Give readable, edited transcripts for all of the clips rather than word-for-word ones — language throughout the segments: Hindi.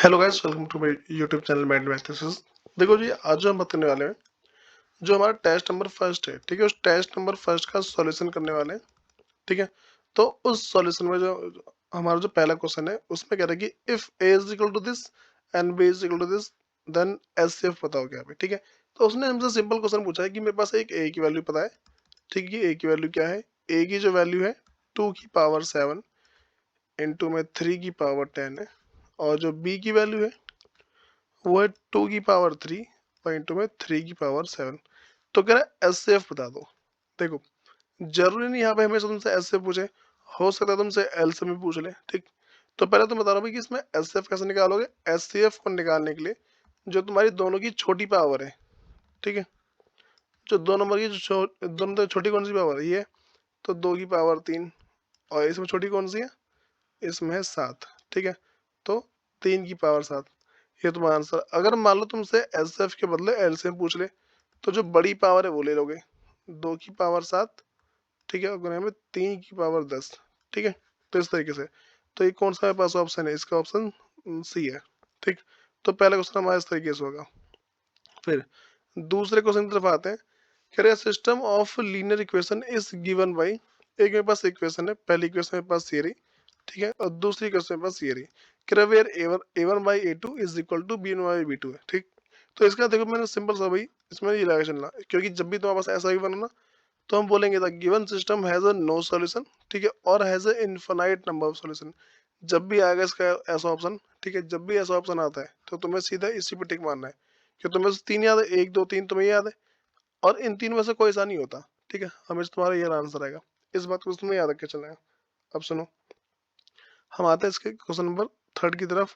Hello guys, welcome to my YouTube channel mathematics. देखो जी, आज जो हम बात करने वाले हैं, जो हमारा टेस्ट नंबर फर्स्ट है, ठीक है, उस टेस्ट नंबर फर्स्ट का सॉल्यूशन करने वाले हैं। ठीक है, तो उस सॉल्यूशन में जो हमारा जो पहला क्वेश्चन है, उसमें कह रहा है कि if A is equal to this and B is equal to this, then HCF बताओ क्या है। ठीक है, तो उसने हमसे सिंपल क्वेश्चन पूछा है कि मेरे पास एक ए की वैल्यू पता है। ठीक है, ए की वैल्यू क्या है? ए की जो वैल्यू है 2 की पावर 7 इंटू में 3 की पावर 10 है, और जो बी की वैल्यू है वो है 2 की पावर 3 और इंटू में 3 की पावर 7। तो कह रहा है एस बता दो। देखो, जरूरी नहीं यहाँ पे हमेशा तुमसे एस पूछे, हो सकता है तुमसे एल से भी पूछ ले। ठीक, तो पहले तुम बता रहा हूँ कि इसमें एस कैसे निकालोगे। एस को निकालने के लिए जो तुम्हारी दोनों की छोटी पावर है, ठीक है, जो दो नंबर की दोनों तो छोटी कौन सी पावर है, ये तो 2 की पावर 3, और इसमें छोटी कौन सी है, इसमें है 7। ठीक है, तो 3 की पावर 7, ये तुम्हारा आंसर। अगर मान लो तुमसे एस एफ के बदले एलसीएम पूछ ले, तो जो बड़ी पावर है वो ले लोगे, 2 की पावर 7, ठीक है, और गुणे में 3 की पावर 10। ठीक है, तो इस तरीके से। तो ये कौन सा मेरे पास ऑप्शन है? इसका ऑप्शन सी है। ठीक, तो पहला क्वेश्चन हमारा इस तरीके से होगा। फिर दूसरे क्वेश्चन की तरफ आते हैं। कह रहे system of linear equation is given by, एक मेरे पास इक्वेशन है, पहली इक्वेशन मेरे पास ये रही, ठीक है, और दूसरी इक्वेशन मेरे पास ये रही। कह रहे where A one by A two is equal to B one by B two है। ठीक, तो इसका देखो मैंने सिंपल सा भाई इसमें ये लगा चलना, क्योंकि जब भी तुम्हारे पास ऐसा भी बना ना, तो हम बोलेंगे the given system has a no solution, ठीक है, और has a infinite number of solution. जब भी आएगा इसका ऐसा ऑप्शन, ठीक है, जब भी ऐसा ऑप्शन आता है तो तुम्हें सीधा इसी पे टिक मारना है कि तुम्हें से तीन याद है, 1 2 3 तुम्हें याद है, और इन तीन में से कोई सा नहीं होता। ठीक है, हमेशा तुम्हारा ये आंसर आएगा। इस बात को तुम्हें याद रख के चलना है। अब सुनो, हम आते हैं इसके क्वेश्चन नंबर थर्ड की तरफ।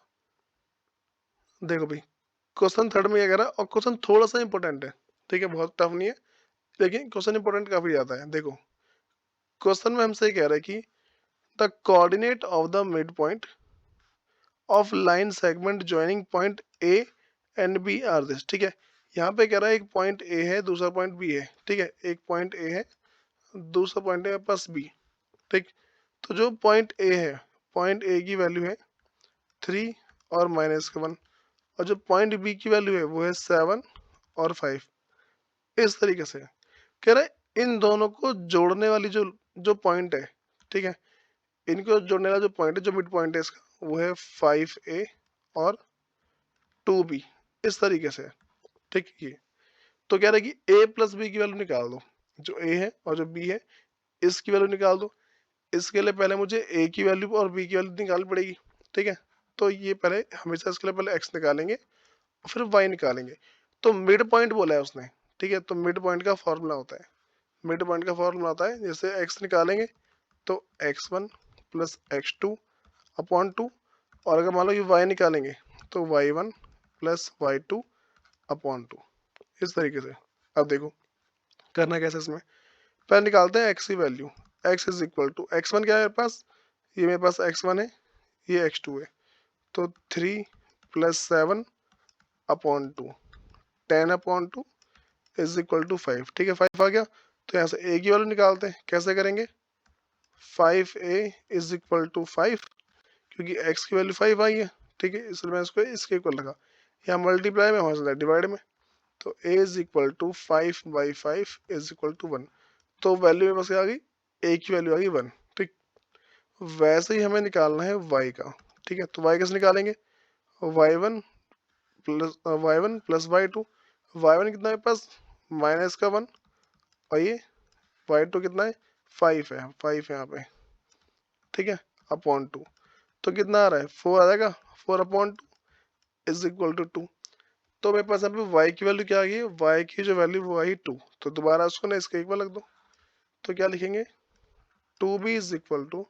देखो भाई, क्वेश्चन थर्ड में क्या कह रहा है, और क्वेश्चन थोड़ा सा इंपॉर्टेंट है। ठीक है, बहुत टफ नहीं है, लेकिन क्वेश्चन इंपॉर्टेंट काफी ज्यादा है। देखो, क्वेश्चन में हमसे कह रहा है कि the coordinate of the mid point of line segment joining point A and B are this. ठीक है, यहाँ पे कह रहा है एक पॉइंट ए है, दूसरा पॉइंट बी है। ठीक है, एक पॉइंट ए है, दूसरा पॉइंट है प्लस बी। ठीक, तो जो पॉइंट ए है, पॉइंट ए की वैल्यू है 3 और -1, और जो पॉइंट बी की वैल्यू है वो है 7 और 5। इस तरीके से कह रहे हैं इन दोनों को जोड़ने वाली जो जो पॉइंट है, ठीक है, इनको जोड़ने वाला जो पॉइंट है, जो मिड पॉइंट है इसका, वो है 5A और 2B। इस तरीके से। ठीक, ये तो कह रहा है कि ए प्लस बी की वैल्यू निकाल दो। जो ए है और जो बी है, इसकी वैल्यू निकाल दो। इसके लिए पहले मुझे ए की वैल्यू और बी की वैल्यू निकालनी पड़ेगी। ठीक है, तो ये पहले हमेशा इसके लिए पहले एक्स निकालेंगे, फिर वाई निकालेंगे। तो मिड पॉइंट बोला है उसने। ठीक है, तो मिड पॉइंट का फॉर्मूला होता है, मिड पॉइंट का फॉर्मूला होता है, जैसे एक्स निकालेंगे तो x1 प्लस x2/2, और अगर मान लो ये वाई निकालेंगे तो y1 प्लस y2/2। इस तरीके से। अब देखो करना कैसे इसमें, पहले निकालते हैं x की value. x is equal to x1 क्या है मेरे पास, ये मेरे पास x1 है, ये x2 है, तो 3 प्लस 7/2, 10/2 इज इक्वल टू 5। ठीक है, 5 आ गया, तो यहाँ से a की वैल्यू निकालते हैं। कैसे करेंगे, 5A इज इक्वल टू 5, क्योंकि x की वैल्यू 5 आई है। ठीक है, इसलिए मैं इसको इसके इक्वल रखा। यहाँ मल्टीप्लाई में हो सकता है डिवाइड में, तो a is equal to 5/5 is equal to 1। तो वैल्यू में बस क्या आ गई, a की वैल्यू आ गई 1। ठीक, वैसे ही हमें निकालना है y का। ठीक है, तो y कैसे निकालेंगे, y1 प्लस y2। y1 कितना है मेरे पास, -1, और ये y2 कितना है, 5 है, 5 यहाँ पे। ठीक है, /2, तो कितना आ रहा है, 4 आ जाएगा, 4/2 इज इक्वल टू 2। तो मेरे पास यहाँ पे y की वैल्यू क्या आ गई है, y की जो वैल्यू वो आई 2। तो दोबारा उसको ना इसके इक्वल रख दो, तो क्या लिखेंगे, 2b इज इक्वल टू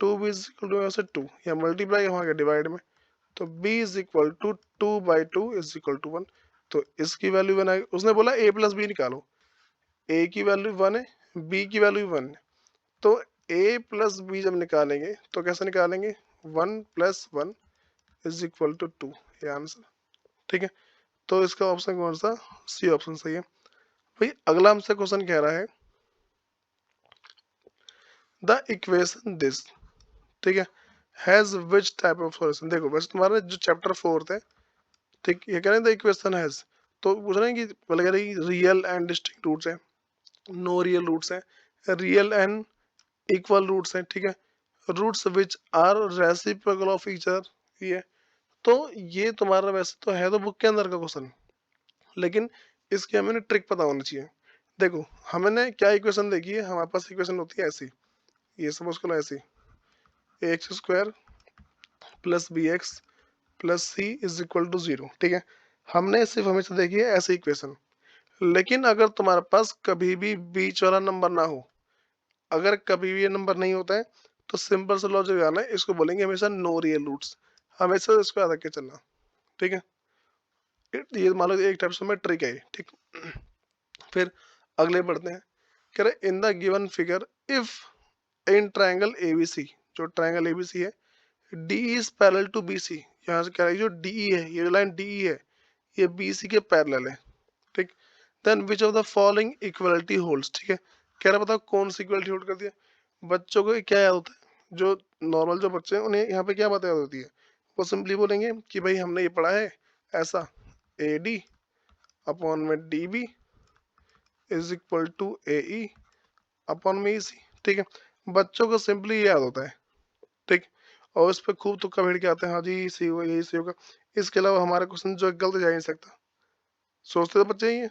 2 या मल्टीप्लाई हो गया डिवाइड में, तो b is equal to 2/2 is equal to 1। तो इसकी वैल्यू 1 आई। उसने बोला a प्लस बी निकालो, a की वैल्यू 1 है, b की वैल्यू 1 है, तो a प्लस बी जब निकालेंगे तो कैसे निकालेंगे, 1 प्लस 1 इज इक्वल टू 2, ये आंसर। ठीक है, तो इसका ऑप्शन कौन सा, सी ऑप्शन सही है। भाई अगला हमसे क्वेश्चन कह रहा है द इक्वेशन दिस। ठीक है, has which type of solution. देखो वैसे तुम्हारा जो चैप्टर 4 है, ठीक, ये कह रहे हैं इक्वेशन हैज, तो पूछ रहे हैं कि पहले कह रहे हैं रियल एंड डिस्टिंक्ट रूट्स है, नो रियल रूट्स है, रियल एंड इक्वल रूट्स है, ठीक है, roots which are reciprocal of each other, ये। तो ये तुम्हारा वैसे तो है तो बुक के अंदर का क्वेश्चन, लेकिन इसकी हमें ट्रिक पता होनी चाहिए। देखो हमने क्या इक्वेशन देखी है, हमारे पास इक्वेशन होती है ऐसी, ये सपोज करो ऐसी, a x square plus b x plus c is equal to 0, ठीक है। हमने सिर्फ हमेशा देखी है ऐसी इक्वेशन, लेकिन अगर तुम्हारे पास कभी भी बीच वाला नंबर ना हो, अगर कभी भी ये नंबर नहीं होता है, तो सिंपल सा लॉजिक आना है, इसको बोलेंगे हमेशा नो रियल रूट्स, हमेशा इसको याद रख के चलना, ठीक है। ये मान लो एक टाइप से मैं ट्रिक है ये, ठीक। फिर अगले बढ़ते हैं, कह रहे in the given figure if in triangle ABC, जो ट्रायंगल एबीसी है, D is parallel to BC, यहाँ से कह रहा है जो डीई है, ये जो लाइन डीई है, ये बीसी के पैरेलल है, ठीक। Then which of the following equality holds, ठीक है। कह रहा बताओ कौन सी इक्वलिटी होल्ड करती है। बच्चों को क्या याद होता है, जो नॉर्मल जो बच्चे हैं उन्हें यहाँ पे क्या बात याद होती है, वो सिंपली बोलेंगे कि भाई हमने ये पढ़ा है ऐसा, ए डी अपॉन में D B is equal to A E upon में ई सी, ठीक है। बच्चों को सिंपली ये याद होता है, ठीक। और उस पर खूब तुक्का भिड़ के आते हैं, हाँ जी सही होगा यही सही होगा। इसके अलावा हमारा क्वेश्चन जो गलत जा ही नहीं सकता, सोचते तो बच्चे ही हैं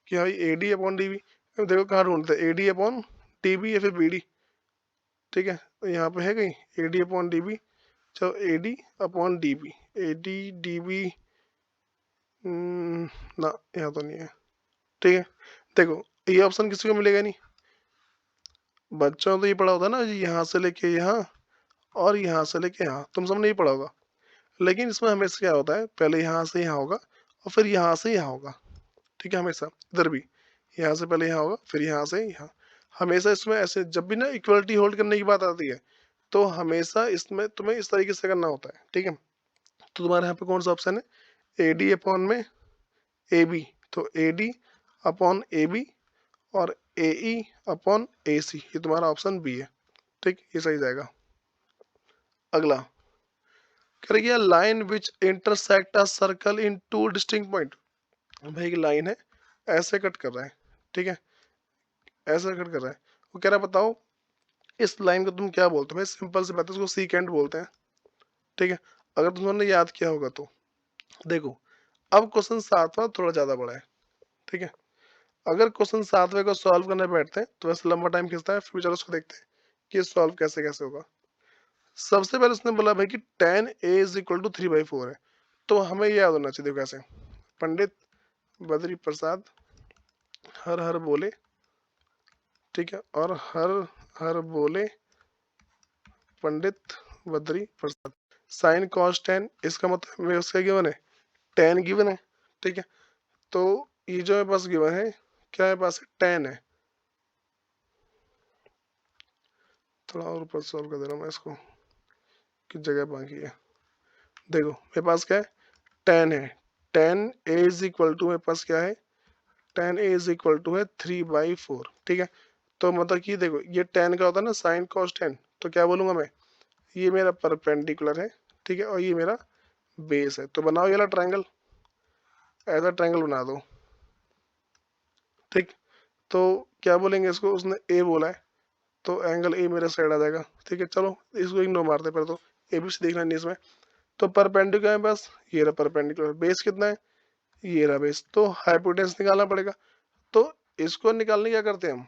कि भाई A D upon D B, देखो कहाँ ढूंढते हैं, A D upon D B या फिर बी डी, ठीक है। तो यहाँ पे है कहीं a D upon D b, चलो a D upon D b, a d d b, ना यहाँ तो नहीं है, ठीक है। देखो ये ऑप्शन किसी को मिलेगा नहीं, बच्चों ने तो ये पढ़ा होता है ना जी, यहाँ से लेके यहाँ और यहाँ से लेके यहाँ, तुम सबने ये पढ़ा होगा। लेकिन इसमें हमेशा क्या होता है, पहले यहाँ से यहाँ होगा और फिर यहाँ से यहाँ होगा, ठीक है। हमेशा इधर भी यहाँ से पहले यहाँ होगा फिर यहाँ से यहाँ, हमेशा इसमें ऐसे जब भी ना इक्वलिटी होल्ड करने की बात आती है, तो हमेशा इसमें तुम्हें इस तरीके से करना होता है, ठीक है। तो तुम्हारे यहाँ पे कौन सा ऑप्शन है, ए डी अपॉन में ए बी, तो A D upon A B और ए ई अपॉन ए सी, ये तुम्हारा ऑप्शन बी है, ठीक, ये सही जाएगा। अगला करिए line which intersect a circle in two distinct point, भाई एक लाइन है ऐसे कट कर रहा है, ठीक है, ऐसे कट कर रहा है, वो कह रहा है बताओ इस लाइन को तुम क्या बोलते हो। भाई सिंपल सी बात है, उसको सीकेंट बोलते हैं, ठीक है। अगर तुमने याद किया होगा तो देखो, अब क्वेश्चन 7वां थोड़ा ज्यादा बड़ा है, ठीक है। अगर क्वेश्चन 7वें को सॉल्व करने बैठते हैं तो वैसे लंबा टाइम खींचता है, फिर चलो उसको देखते हैं कि सॉल्व कैसे कैसे होगा। सबसे पहले उसने बोला भाई कि tan a is equal to 3/4 है, तो हमें ये याद होना चाहिए, देखो कैसे, पंडित बद्री प्रसाद हर हर बोले, ठीक है, और हर हर बोले Pandit Badri Prasad, sine cos tan, इसका मतलब में उसका गिवन है, टेन गिवन है, ठीक है। तो ये जो मेरे पास गिवन है, क्या मेरे पास टेन है, थोड़ा और ऊपर सॉल्व कर दे रहा हूँ मैं इसको, किस जगह बाकी है। देखो मेरे पास क्या है, टेन है, tan A is equal to, मेरे पास क्या है, tan A is equal to है 3/4, ठीक है। तो मतलब कि देखो ये टेन का होता है ना साइन कॉस टेन, तो क्या बोलूंगा मैं, ये मेरा परपेंडिकुलर है, ठीक है, और ये मेरा बेस है, तो बनाओ ये वाला ट्रायंगल, ऐसा ट्रायंगल बना दो, ठीक। तो क्या बोलेंगे इसको, उसने ए बोला है, तो एंगल ए मेरे साइड आ जाएगा, ठीक है। चलो इसको इग्नोर मारते हैं, पर तो ए बी सी देखना नहीं इसमें। तो परपेंडिकुलर है बस, ये रहा परपेंडिकुलर, बेस कितना है, ये रहा बेस, तो हाइपोटेन्यूस निकालना पड़ेगा। तो इसको निकालने क्या करते हैं हम,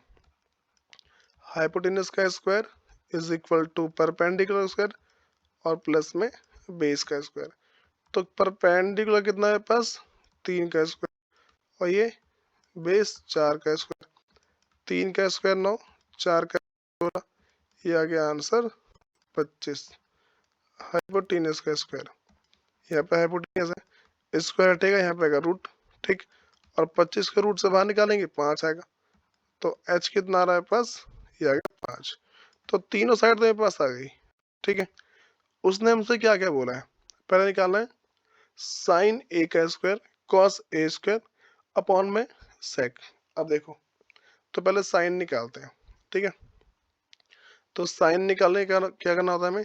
हाइपोटेन्यूस का square is equal to perpendicular square और प्लस में बेस का स्क्वायर। तो परपेंडिकुलर कितना है पास, 3 का स्क्वायर, और ये बेस 4 का स्क्वायर, 3 का स्क्वायर 9, 4 का 16, ये आ गया आंसर 25। हाइपोटेन्यूस का स्क्वायर, यहाँ पे हाइपोटेन्यूस है, स्क्वायर हटेगा यहाँ पे आएगा रूट, ठीक। और 25 के रूट से बाहर निकालेंगे 5 आएगा, तो एच कितना आ रहा है पास, ये आ गया 5। तो तीनों साइड तो मेरे पास आ गई, ठीक है। उसने हमसे क्या क्या बोला है, पहले निकालना है साइन ए का square cos A square upon में सेक। अब देखो, तो पहले साइन निकालते हैं, ठीक है। तो साइन निकालने का क्या करना होता है हमें,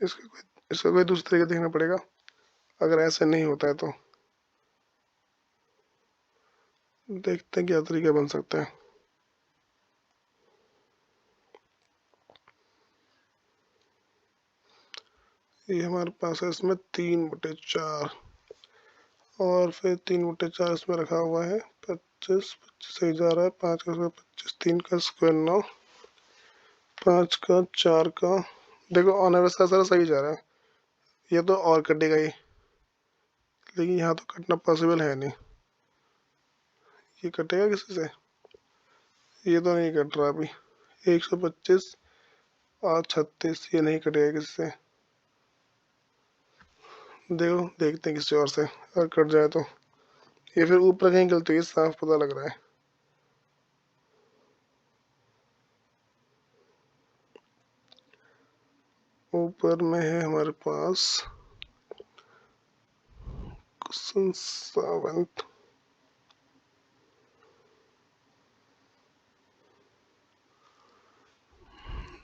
इसका कोई दूसरा तरीका देखना पड़ेगा। अगर ऐसे नहीं होता है तो देखते हैं क्या तरीका बन सकता है। ये हमारे पास है इसमें 3/4 और फिर 3/4 इसमें रखा हुआ है 25, 25 सही जा रहा है, 5 का स्क्वायर 25, 3 का स्क्वायर 9, 5 का 4 का, देखो ऑन एवरेज का सारा सही जा रहा है। ये तो और कटेगा ही, लेकिन यहाँ तो कटना पॉसिबल है नहीं। ये कटेगा किसी से? ये तो नहीं कट रहा अभी। 125 और 36 ये नहीं कटेगा किसी से। देखो देखते हैं किसी और से, अगर कट जाए तो। ये फिर ऊपर कहीं गलती हुई साफ पता लग रहा है। ऊपर में है हमारे पास question 7,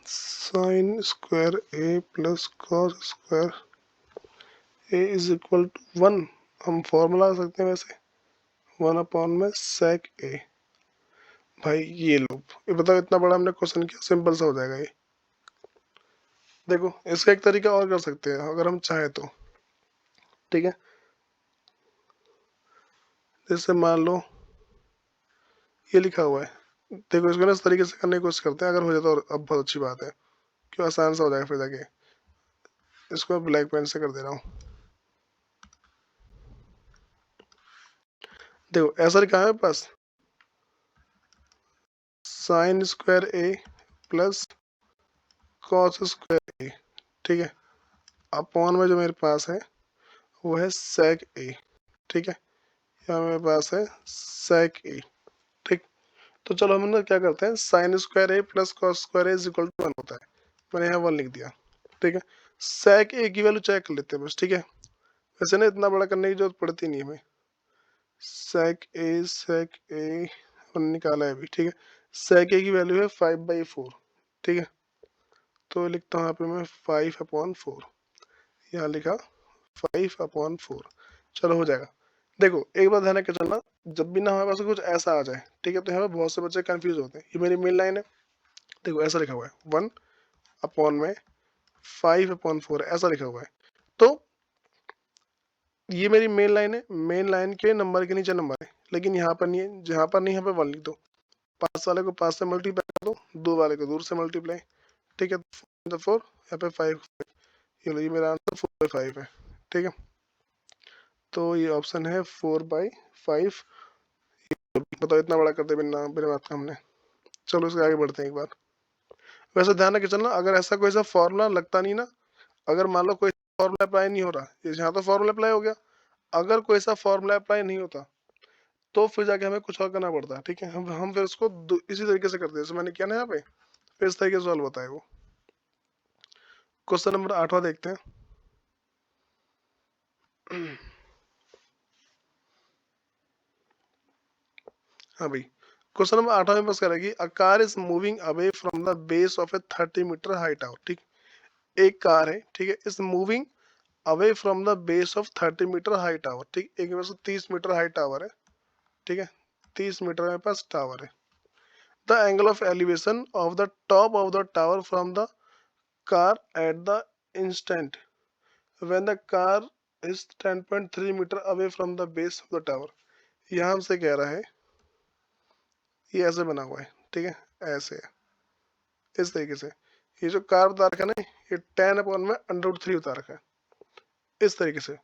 sine square A plus cos square A is equal to 1। हम फॉर्मूला लगा सकते हैं वैसे, 1 में सेक ए। भाई ये लो, ये बताओ इतना बड़ा हमने क्वेश्चन किया, सिंपल सा हो जाएगा ये। देखो इसका एक तरीका और कर सकते हैं अगर हम चाहें तो, ठीक है। जैसे मान लो ये लिखा हुआ है, देखो इसको ना इस तरीके से करने की कोशिश करते हैं, अगर हो जाए तो अब बहुत अच्छी बात है, क्यों आसान सा हो जाएगा फिर जाके। इसको मैं ब्लैक पेन से कर दे रहा हूँ। देखो ऐसा लिखा है मेरे पास, साइन स्क्वायर ए प्लस कॉस स्क्वायर ए, ठीक है। अपॉन में जो मेरे पास है वो है सेक ए, ठीक है। यहाँ मेरे पास है सेक ए, ठीक। तो चलो हम ना क्या करते हैं, sine square A plus cos square A is equal to 1 होता है। मैंने यहाँ 1 लिख दिया, ठीक है। सेक ए की वैल्यू चेक कर लेते हैं बस, ठीक है। वैसे ना इतना बड़ा करने की जरूरत पड़ती नहीं हमें। सेक ए निकाला है अभी, ठीक है। सेक ए की वैल्यू है 5/4, ठीक है। तो लिखता हूँ यहाँ पे मैं 5/4, यहाँ लिखा 5/4। चलो हो जाएगा। देखो एक बात ध्यान रख के चलना, जब भी ना हमारे पास कुछ ऐसा आ जाए, ठीक है, तो यहाँ पे बहुत से बच्चे कंफ्यूज होते हैं। ये मेरी मेन लाइन है, देखो ऐसा लिखा हुआ है 1/5/4 ऐसा लिखा हुआ है। तो ये मेरी मेन लाइन है, मेन लाइन के नंबर के नीचे नंबर है, लेकिन यहाँ पर नहीं है। जहाँ पर नहीं यहाँ पे 1 लिख दो, 5 वाले को 5 से मल्टीप्लाई कर दो, 2 वाले को दूर से मल्टीप्लाई, ठीक है। 4 यहाँ पे 5, ये लो, ये मेरा आंसर 4/5 है, ठीक है। तो ये ऑप्शन है 4/5। बताओ इतना बड़ा कर दे बिना बिना बात का हमने। चलो इसके आगे बढ़ते हैं एक बार। वैसे ध्यान रखे चलना, अगर ऐसा कोई सा फॉर्मूला लगता नहीं ना, अगर मान लो कोई फॉर्मूला अप्लाई नहीं हो रहा, जैसे यहाँ तो फॉर्मूला अप्लाई हो गया, अगर कोई सा फॉर्मूला अप्लाई नहीं होता तो फिर जाके हमें कुछ और करना पड़ता है, ठीक है। हम फिर उसको इसी तरीके से करते हैं जैसे मैंने किया ना यहाँ पे, फिर इस तरीके से सॉल्व होता है वो। क्वेश्चन नंबर 8वां देखते हैं। हाँ भाई, क्वेश्चन नंबर 8वां में बस करेगी, a car is moving away from the base of a 30 metre high tower, ठीक। एक कार है, ठीक है, is moving away from the base of 30 metre high tower, ठीक। एक मेरे पास 30 मीटर हाई टावर है, ठीक है। 30 मीटर मेरे पास टावर है। The angle of elevation of the top of the tower from the car at the instant when the car is 10.3 metre away from the base of the tower. यहाँ हमसे कह रहा है, ये ऐसे बना हुआ है, ठीक है, ऐसे है, इस तरीके से। ये जो कार बता रखा है ना, ये 10/√3 बता रखा है, इस तरीके से।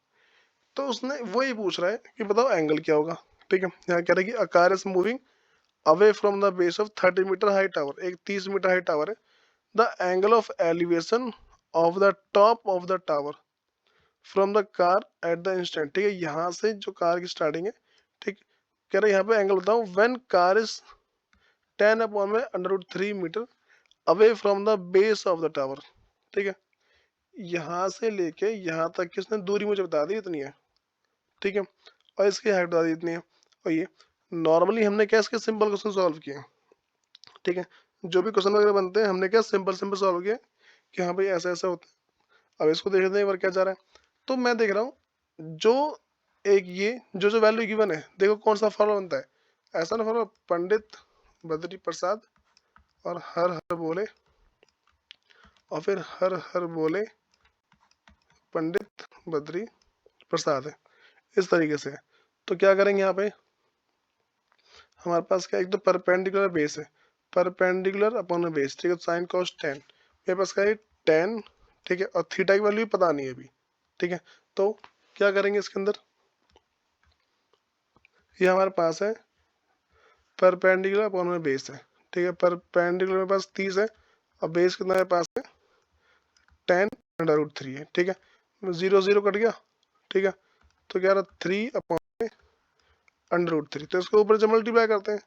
तो उसने वही पूछ रहा है कि बताओ एंगल क्या होगा, ठीक है। यहाँ कह रहा है कि a car is moving away from the base of 30 metre high tower, एक 30 मीटर हाई टावर है। The angle of elevation of the top of the tower from the car at the instant, ठीक है। यहाँ से जो कार की स्टार्टिंग है, ठीक। कह रहे यहाँ पे एंगल बताओ when car is 10/√3 metre away from the base of the tower, ठीक है। यहाँ से लेके यहाँ तक की उसने दूरी मुझे बता दी इतनी है, ठीक है। और इसकी हाइट बता दी इतनी है। और ये नॉर्मली हमने क्या इसके सिंपल क्वेश्चन सॉल्व किए, ठीक है। जो भी क्वेश्चन वगैरह बनते हैं हमने क्या सिंपल सिंपल सॉल्व किया कि हाँ भाई ऐसा ऐसा होता है। अब इसको देख लेते हैं एक बार क्या जा रहा है। तो मैं देख रहा हूँ जो एक ये जो जो वैल्यू गिवन है, देखो कौन सा फॉर्मूला बनता है, ऐसा ना फॉर्मूला, पंडित बद्री प्रसाद और हर हर बोले, और फिर हर हर बोले पंडित बद्री प्रसाद है, इस तरीके से। तो क्या करेंगे यहाँ पे, हमारे पास क्या, एक तो परपेंडिकुलर बेस है, परपेंडिकुलर अपॉन बेस, ठीक है, साइन कॉस टेन, मेरे पास क्या है टेन, ठीक है, और थीटा की वैल्यू भी पता नहीं है अभी, ठीक है। तो क्या करेंगे इसके अंदर, ये हमारे पास है परपेंडिकुलर अपॉन में बेस है, ठीक है, परपेंडिकुलर मेरे पास 30 है और बेस कितना मेरे पास है 10√3 है, ठीक है, 0 0 कट गया, ठीक है। तो क्या रहा 3 अपॉन √3, तो इसको ऊपर से मल्टीप्लाई करते हैं,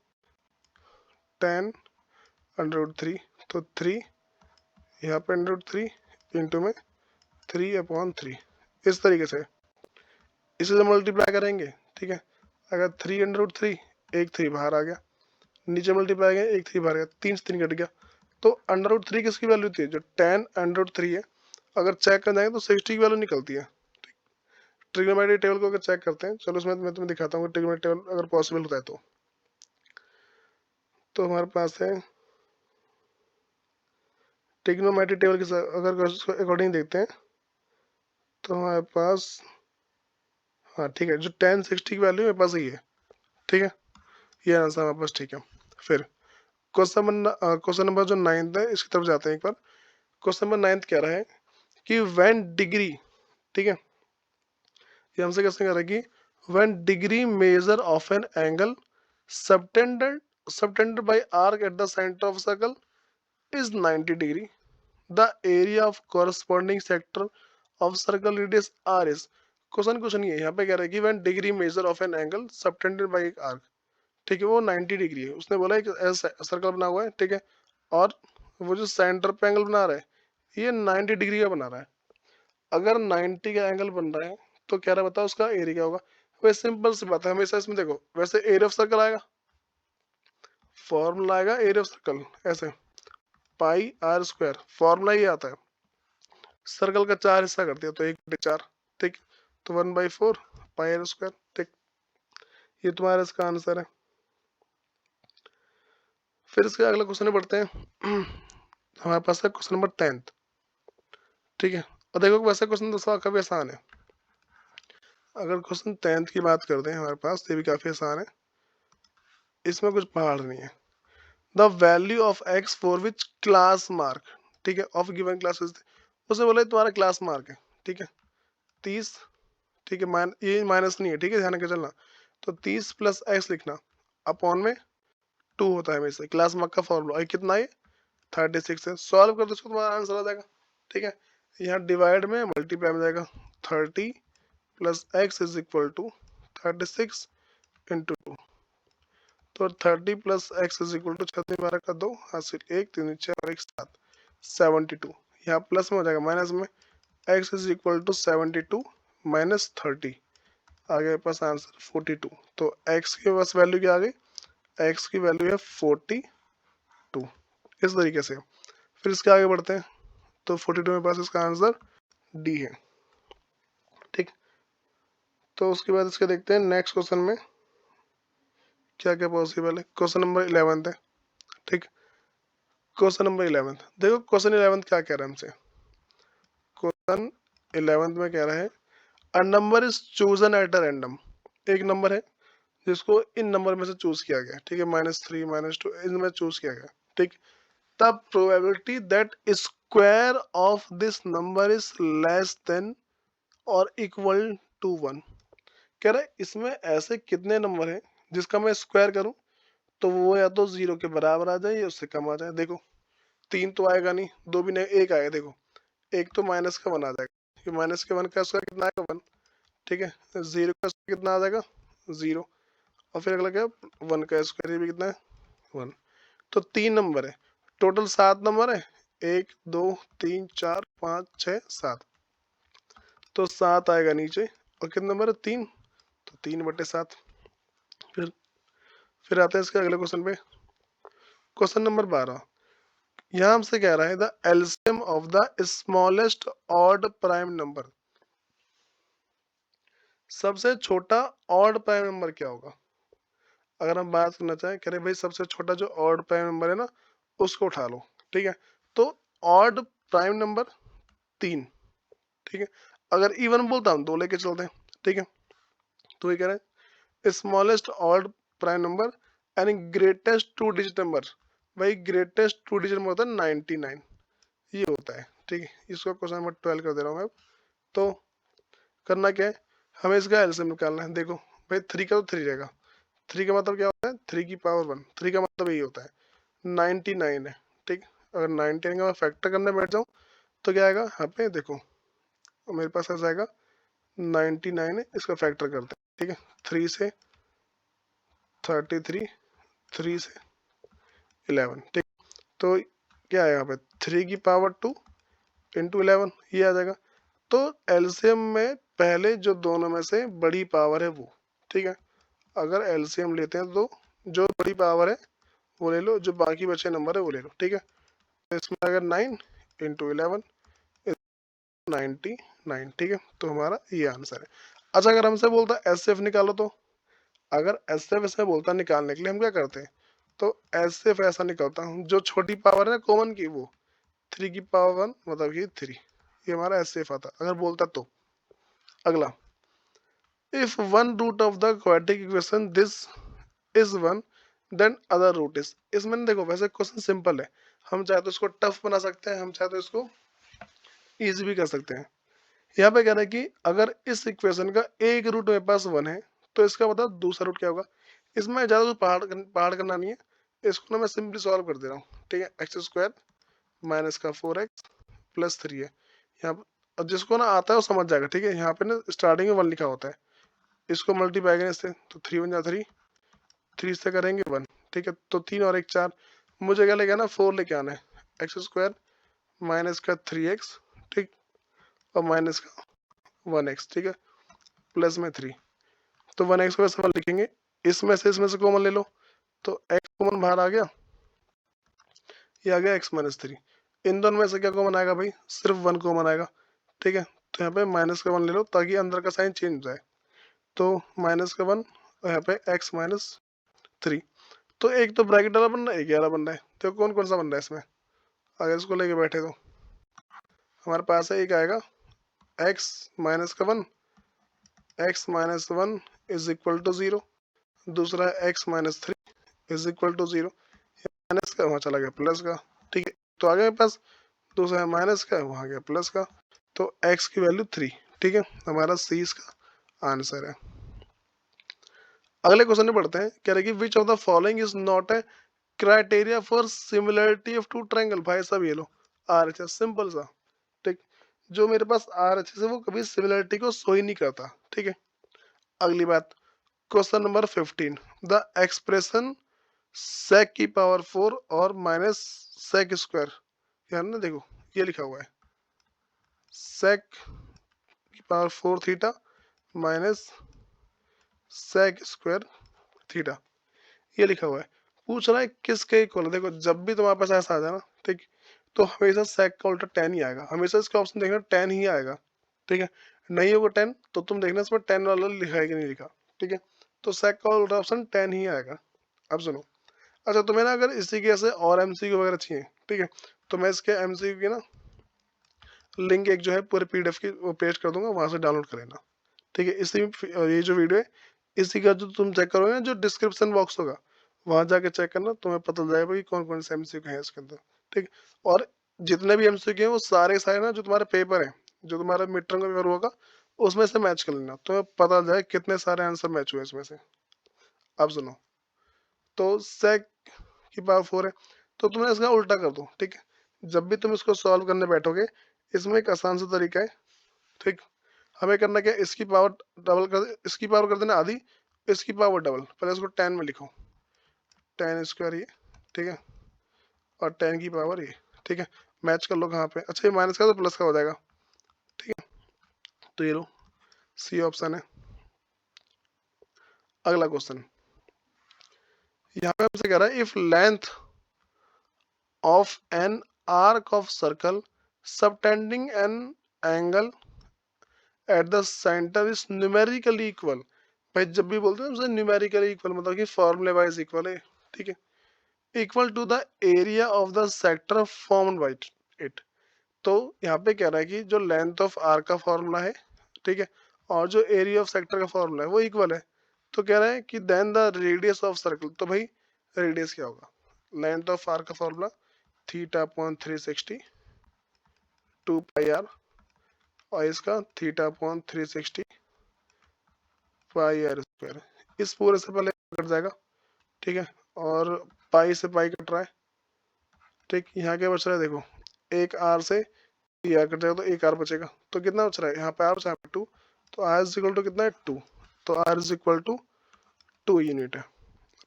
10√3, तो 3 यहाँ पे √3 इंटू में 3/3, इस तरीके से इसे जब मल्टीप्लाई करेंगे, ठीक है, अगर 3√3, एक 3 बाहर आ गया, नीचे मल्टीप्लाई करेंगे, एक 3 बाहर गया, 3 से 3 कट गया। तो √3 किसकी वैल्यू थी, जो 10√3 है, अगर चेक कर जाएंगे तो 60 की वैल्यू निकलती है। ट्रिग्नोमेट्री टेबल को अगर चेक करते हैं, चलो उसमें मैं तुम्हें दिखाता हूँ ट्रिग्नोमेट्री टेबल अगर पॉसिबल होता है तो हमारे पास है ट्रिग्नोमेट्री टेबल के अगर अकॉर्डिंग देखते हैं तो हमारे पास, हाँ ठीक है, जो 1060 की वैल्यू मेरे पास ही है, ठीक है, ये आंसर हमारे पास, ठीक है। फिर क्वेश्चन नंबर जो 9th है इसकी तरफ जाते हैं एक बार। क्वेश्चन नंबर 9th कह रहा है कि व्हेन डिग्री, ठीक है, ये हमसे कैसे कह रहा है कि when degree measure of an angle subtended subtended by arc at the centre of circle is 90 degree, the area of corresponding sector of circle radius R is. Question ये यहाँ पे कह रहा है कि when degree measure of an angle subtended by arc, ठीक है, वो 90 डिग्री है, उसने बोला एक ऐसा सर्कल बना हुआ है, ठीक है, और वो जो सेंटर पे एंगल बना रहा है ये 90 डिग्री का बना रहा है। अगर 90 का एंगल बन रहा है तो क्या रहा बताओ उसका एरिया क्या होगा। वैसे सिंपल सी बात है, हमेशा इसमें देखो वैसे एरिया ऑफ सर्कल आएगा, फॉर्मूला आएगा एरिया ऑफ सर्कल ऐसे πr², फॉर्मूला ही आता है, सर्कल का 4 हिस्सा कर दिया तो 1/4, ठीक, तो 1/4 πr², ठीक, ये तुम्हारा इसका आंसर है। फिर इसके अगले क्वेश्चन में बढ़ते हैं। हमारे पास है क्वेश्चन नंबर 10th, ठीक है, और देखो वैसे क्वेश्चन दोस्तों काफी आसान है। अगर क्वेश्चन 10th की बात करते हैं हमारे पास, ये भी काफी आसान है, इसमें कुछ पहाड़ नहीं है। The value of x for which class mark, ठीक है, ऑफ गिवन क्लासेस, उसे बोला तुम्हारा क्लास मार्क है, ठीक है, 30, ठीक है, ये माइनस नहीं है, ठीक है, ध्यान रखकर चलना। तो 30 प्लस x लिखना, अपॉन में 2 होता है हमेशा, क्लास मार्क का फॉर्मूला, और कितना है 36 है, सॉल्व कर दो इसको तुम्हारा आंसर आ जाएगा, ठीक है। यहाँ डिवाइड में मल्टीप्लाई में जाएगा, 30 plus x is equal to 36 into 2, तो 30 plus x is equal to 6 12 का 2 हासिल 1 3 6 और 1 7, 72, यहाँ प्लस में हो जाएगा माइनस में, x is equal to 72 minus 30, आगे पास आंसर 42, तो x के पास वैल्यू क्या आ गई, x की वैल्यू है 42, इस तरीके से। फिर इसके आगे बढ़ते हैं, तो 42 में पास इसका आंसर डी है, ठीक। तो उसके बाद इसके देखते हैं नेक्स्ट क्वेश्चन में क्या क्या पॉसिबल है। क्वेश्चन नंबर 11 है, ठीक, क्वेश्चन नंबर 11 देखो, क्वेश्चन 11 क्या कह रहा है हमसे, क्वेश्चन 11 में कह रहा है a number is chosen at a random, एक नंबर है जिसको इन नंबर में से चूज किया गया, ठीक है, -3 -2 इनमें चूज किया गया, ठीक, the probability that square of this number is less than or equal to 1, कह रहा है इसमें ऐसे कितने नंबर हैं जिसका मैं स्क्वायर करूं तो वो या तो 0 के बराबर आ जाए या उससे कम आ जाए। देखो 3 तो आएगा नहीं, 2 भी नहीं, 1 आएगा, देखो एक तो माइनस का 1 आ जाएगा, कि माइनस के 1 का स्क्वायर कितना आएगा 1, ठीक है, 0 का स्क्वायर कितना आ जाएगा 0, और फिर अगला क्या 1 का स्क्वायर, ये भी कितना है 1, तो 3 नंबर है, टोटल 7 नंबर है, 1 2 3 4 5 6 7, तो 7 आएगा नीचे, और कितने नंबर है 3, तो 3/7। फिर आते हैं इसके अगले क्वेश्चन पे, क्वेश्चन नंबर 12, यहाँ हमसे कह रहा है the LCM of the smallest odd prime number, सबसे छोटा ऑड प्राइम नंबर क्या होगा। अगर हम बात करना चाहें, कह रहे भाई सबसे छोटा जो ऑड प्राइम नंबर है ना उसको उठा लो, ठीक है। तो ऑड प्राइम नंबर 3, ठीक है। अगर इवन बोलता हम 2 लेके चलते हैं, ठीक है। तो ये कह रहे हैं smallest odd prime number and greatest 2 digit number, भाई ग्रेटेस्ट 2 डिजिट नंबर होता है 99, ये होता है, ठीक है। इसको क्वेश्चन नंबर 12 कर दे रहा हूँ मैं। तो करना क्या है, हमें इसका एलसीएम निकालना है। देखो भाई 3 का तो 3 रहेगा, 3 का मतलब क्या होता है 3 की पावर 1, 3 का मतलब यही होता है 99 है, ठीक। अगर 99 का मैं फैक्टर करने बैठ जाऊँ तो क्या आएगा यहाँ पे, देखो मेरे पास ऐसा आएगा 99 है, इसका फैक्टर करते हैं, ठीक है। 3 से 33, 3 से 11, ठीक। तो क्या आएगा यहाँ पे 3 की पावर 2 इंटू 11, ये आ जाएगा। तो एलसीएम में पहले जो दोनों में से बड़ी पावर है वो, ठीक है। अगर एलसीएम लेते हैं तो जो बड़ी पावर है वो ले लो, जो बाकी बचे नंबर है वो ले लो, ठीक है। तो इसमें अगर 9 इंटू 11 99, ठीक है। तो हमारा ये आंसर है। अच्छा अगर हमसे बोलता एस एफ निकालो, तो अगर एस एफ इसमें बोलता निकालने के लिए हम क्या करते हैं, तो एस एफ ऐसा निकलता हूँ जो छोटी पावर है कॉमन की वो 3 की पावर 1 मतलब कि 3, ये हमारा एस एफ आता अगर बोलता तो। अगला, if one root of the quadratic equation this is one then other root is, इसमें ना देखो वैसे क्वेश्चन सिंपल है, हम चाहे तो इसको टफ बना सकते हैं, हम चाहे तो इसको इजी भी कर सकते हैं। यहाँ पे कह रहा है कि अगर इस इक्वेशन का एक रूट मेरे पास 1 है तो इसका बताओ दूसरा रूट क्या होगा। इसमें ज़्यादा कुछ पहाड़ करना नहीं है, इसको ना मैं सिंपली सॉल्व कर दे रहा हूँ, ठीक है। एक्स स्क्वायर माइनस का 4x प्लस 3 है यहाँ पे, और जिसको ना आता है वो समझ जाएगा, ठीक है। यहाँ पे ना स्टार्टिंग में 1 लिखा होता है, इसको मल्टीप्लाई करें इससे तो 3 1 जा 3, 3 से करेंगे 1, ठीक है। तो 3 और 1 4, मुझे क्या लेके आना 4 लेके आना है, एक्स स्क्वायर माइनस का 3x, ठीक, और माइनस का 1x, ठीक है, प्लस में 3। तो 1x को वैसे 1 लिखेंगे, इसमें से कॉमन ले लो, तो x कॉमन बाहर आ गया, ये आ गया x माइनस 3। इन दोनों में से क्या कॉमन आएगा भाई, सिर्फ 1 कॉमन आएगा, ठीक है। तो यहाँ पे माइनस का 1 ले लो ताकि अंदर का साइन चेंज हो जाए, तो माइनस का 1 और यहाँ पे x माइनस 3। तो एक तो ब्रैकेट वाला बन रहा है, एक वाला बन रहा है, तो कौन कौन सा बन रहा है इसमें, अगर इसको लेके बैठे तो हमारे पास है एक आएगा x माइनस का 1, x minus 1 is equal to 0, दूसरा है x minus 3 is equal to 0, minus का वहाँ चला गया प्लस का, ठीक है। तो आ गया मेरे पास, दूसरा है माइनस का वहाँ गया प्लस का, तो x की वैल्यू 3, ठीक है। हमारा सी इसका आंसर है। अगले क्वेश्चन में पढ़ते हैं, कह रहे कि which of the following is not a criteria for similarity of two triangle. भाई सब ये लो आर एच एस, सिंपल सा, ठीक। जो मेरे पास आर एच एस है वो कभी सिमिलरिटी को शो ही नहीं करता, ठीक है। अगली बात, question number 15, the expression sec की पावर 4 और माइनस sec स्क्वायर, यार ना देखो ये लिखा हुआ है sec की power 4 theta minus sec square theta, ये लिखा हुआ है। पूछ रहा है किसके इक्वल है। देखो जब भी तुम्हारे पास ऐसा आ जाए ना, ठीक, तो हमेशा sec का उल्टा tan ही आएगा, हमेशा इसका ऑप्शन देखना tan ही आएगा, ठीक है। नहीं होगा tan तो तुम देखना इसमें tan वाला लिखा है कि नहीं लिखा, ठीक है। तो sec का उल्टा ऑप्शन tan ही आएगा। अब सुनो, अच्छा तुम्हें ना अगर इसी के ऐसे और एमसीक्यू वगैरह चाहिए, ठीक है, तो मैं इसके एमसीक्यू की ना लिंक एक जो है पूरे पीडीएफ की वो पेस्ट कर दूंगा, वहां से डाउनलोड कर लेना, ठीक है। इसी ये जो वीडियो है इसी का जो तुम चेक करोगे ना, जो डिस्क्रिप्शन बॉक्स होगा वहां जाके चेक करना, तुम्हें पता चल जाएगा कि कौन कौन से एमसीक्यू हैं इसके अंदर, ठीक। और जितने भी एमसीक्यू हैं वो सारे सारे ना जो तुम्हारे पेपर है, जो तुम्हारा मिड टर्म का पेपर होगा उसमें से मैच कर लेना, तुम्हें पता चल जाए कितने सारे आंसर मैच हुए इसमें से। अब सुनो, तो सेक की पावर 4 है, तो तुम्हें इसका उल्टा कर दो, ठीक है। जब भी तुम इसको सॉल्व करने बैठोगे इसमें एक आसान सा तरीका है, ठीक। हमें करना क्या है, इसकी पावर डबल कर, इसकी पावर कर देना आधी, इसकी पावर डबल, पहले इसको 10 में लिखो, 10 स्क्वायर ये, ठीक है, और 10 की पावर ये, ठीक है। मैच कर लो कहाँ पे, अच्छा ये माइनस का तो प्लस का हो जाएगा, ठीक है। तो ये लो सी ऑप्शन है। अगला क्वेश्चन, यहाँ पे हमसे कह रहा है if length of an arc of circle subtending an angle at the center is numerically equal। भाई जब भी बोलते हैं हमसे न्यूमेरिकली इक्वल मतलब कि फॉर्मूले वाइज इक्वल है, ठीक है, equal to the area of the sector formed by it. तो यहाँ पे कह रहा है कि जो लेंथ ऑफ आर का फॉर्मूला है, ठीक है, और जो एरिया ऑफ सेक्टर का फॉर्मूला है वो इक्वल है। तो कह रहा है कि then the radius of circle, तो भाई रेडियस क्या होगा, लेंथ ऑफ आर का formula theta upon 360 2 pi R, और इसका theta upon 360 pi R square. इस पूरे से पहले कट जाएगा, ठीक है, और पाई से पाई कट रहा है, ठीक, यहाँ क्या बच रहा है देखो, एक आर से आर कट जाएगा तो एक आर बचेगा, तो कितना बच रहा है यहाँ पे आर बचा है 2, तो आर इज इक्वल टू कितना है 2, तो R is equal to 2 unit है,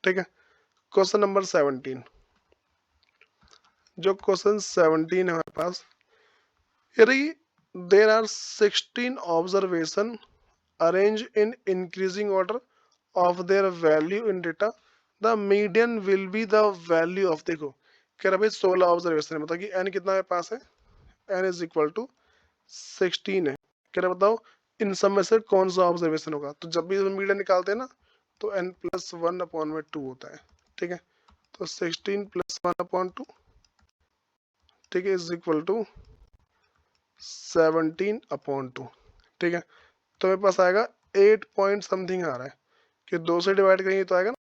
ठीक है। क्वेश्चन नंबर 17, जो क्वेश्चन 17 है हमारे पास, यदि there are 16 observation arrange in increasing order of their value in data, the median will be the value of, देखो कह रहा भाई 16 ऑब्जर्वेशन है, मतलब कि एन कितना है पास है, एन इज इक्वल टू 16 है। कह रहा बताओ इन सब में से कौन सा ऑब्जर्वेशन होगा, तो जब भी मीडियन निकालते हैं ना तो n प्लस 1 अपॉन में 2 होता है, ठीक है, तो 16 प्लस 1 अपॉन 2, ठीक है, इज इक्वल टू 17 अपॉन 2, ठीक है। तो मेरे पास आएगा 8 पॉइंट समथिंग आ रहा है, कि 2 से डिवाइड करेंगे तो आएगा ना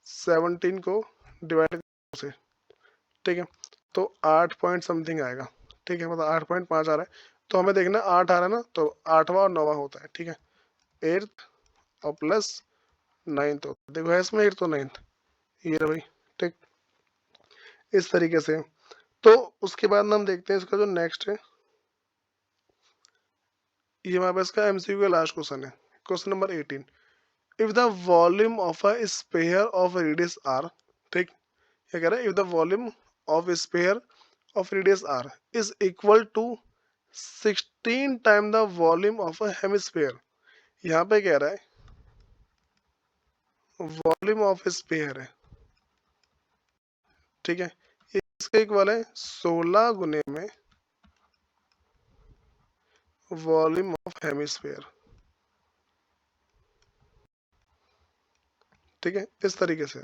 17 को डिवाइड करेंगे से, ठीक है, तो 8 पॉइंट समथिंग आएगा, ठीक है, मतलब 8.5 आ रहा है। तो हमें देखना 8 आ रहा है ना, तो 8वां और 9वां होता है, ठीक है, 8th और प्लस 9th होता है, देखो है इसमें 8th तो 9th, ये रहा भाई, ठीक, इस तरीके से। तो उसके बाद हम देखते हैं इसका जो नेक्स्ट है, ये हमारे पास का एमसीक्यू का लास्ट क्वेश्चन है, question number 18, if the volume of a sphere of radius R, ठीक, क्या कह रहा है, if the volume of sphere of radius R is equal to 16 time the volume of a hemisphere. यहाँ पे कह रहा है वॉल्यूम ऑफ स्फीयर है, ठीक है, इसका इक्वल है 16 गुने में वॉल्यूम ऑफ हेमिस्फीयर, ठीक है, इस तरीके से।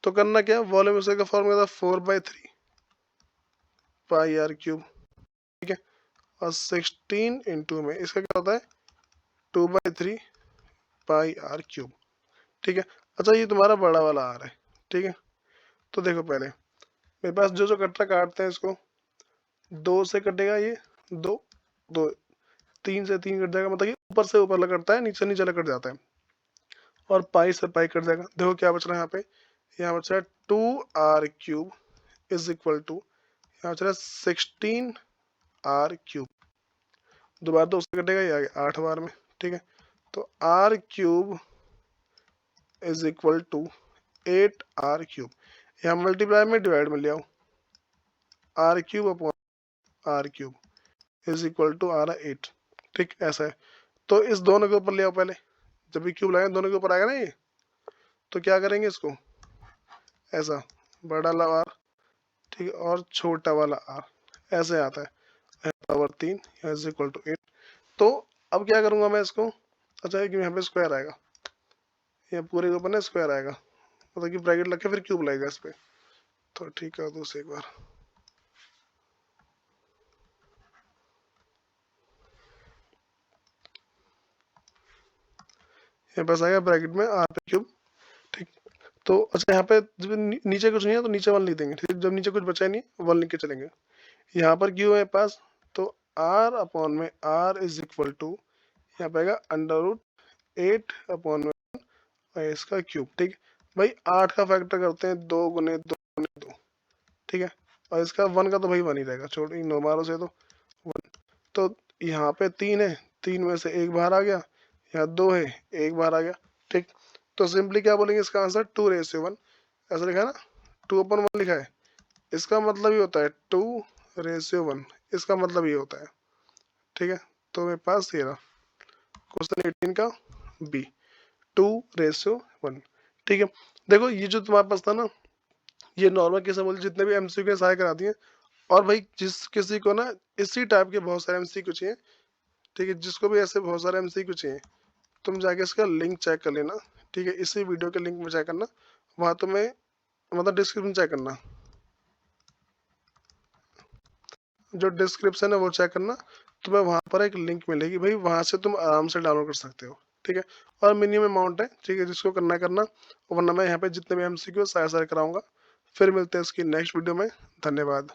तो करना क्या, वॉल्यूम का फॉर्मूला था 4/3 पाई आर क्यूब, ठीक है, और 16 इंटू में इसका क्या होता है 2/3 पाई आर क्यूब, ठीक है। अच्छा ये तुम्हारा बड़ा वाला आ रहा है, ठीक है, तो देखो पहले मेरे पास जो जो कटरा काटते हैं इसको, 2 से कटेगा ये 2 2, 3 से 3 कट जाएगा, मतलब कि ऊपर से ऊपर कटता है, नीचे नीचे कट जाता है, और पाई से पाई कट जाएगा। देखो क्या बच रहा है यहाँ बच रहा है 2r cube is equal to, यहाँ बच रहा है 16r क्यूब, दोबारा 2 से कटेगा ये आ गया 8 बार में, ठीक है, तो r cube is equal to 8r cube, यहाँ मल्टीप्लाई में डिवाइड में ले आओ, r cube upon r cube is equal to आ रहा 8, ठीक, ऐसा है। तो इस दोनों के ऊपर ले आओ पहले, जब भी क्यूब लगाएंगे दोनों के ऊपर आएगा ना ये, तो क्या करेंगे इसको ऐसा, बड़ा वाला आर, ठीक है, और छोटा वाला आर, ऐसे आता है, पावर 3 इज इक्वल टू 8। तो अब क्या करूंगा मैं इसको, अच्छा कि यहाँ पे स्क्वायर आएगा, यहाँ पूरे के ऊपर ना स्क्वायर आएगा, मतलब कि ब्रैकेट लग के फिर क्यूब लगेगा इस पे, तो ठीक है दूसरी एक बार, यहाँ पास आएगा ब्रैकेट में आर पे क्यूब, ठीक। तो अच्छा यहाँ पे जब नीचे कुछ नहीं है तो नीचे 1 लिख देंगे, ठीक, जब नीचे कुछ बचा ही नहीं 1 लिख के चलेंगे। यहाँ पर क्यू है पास, तो r अपॉन में r इज इक्वल टू, यहाँ पे आएगा √8 अपॉन में और इसका क्यूब, ठीक, भाई 8 का फैक्टर करते हैं 2 गुने 2 गुने 2, ठीक है, और इसका 1 का तो भाई 1 ही रहेगा, छोड़ 9 बारों से तो 1, तो यहाँ पे 3 है, 3 में से 1 बाहर आ गया, यहाँ 2 है 1 बाहर आ गया, ठीक। तो सिंपली क्या बोलेंगे इसका आंसर 2:1, ऐसा लिखा है ना, 2/1 लिखा है, इसका मतलब ये होता है 2:1, इसका मतलब ये होता है, ठीक है। तो मेरे पास ये रहा क्वेश्चन 18 का बी, 2:1, ठीक है। देखो ये जो तुम्हारे पास था ना, ये नॉर्मल केस में बोलिए जितने भी एमसीक्यू सारे करा दिए। और भाई जिस किसी को ना इसी टाइप के बहुत सारे एमसीक्यू चाहिए, ठीक है, जिसको भी ऐसे बहुत सारे एमसीक्यू चाहिए, तुम जाके इसका लिंक चेक कर लेना, ठीक है, इसी वीडियो के लिंक में चेक करना, वहाँ तुम्हें मतलब डिस्क्रिप्शन चेक करना, जो डिस्क्रिप्शन है वो चेक करना, तुम्हें वहाँ पर एक लिंक मिलेगी भाई, वहाँ से तुम आराम से डाउनलोड कर सकते हो, ठीक है। और मिनिमम अमाउंट है, ठीक है, जिसको करना है करना, वरना मैं यहाँ पे जितने भी एमसीक्यू सारे सारे कराऊंगा। फिर मिलते हैं इसकी नेक्स्ट वीडियो में। धन्यवाद।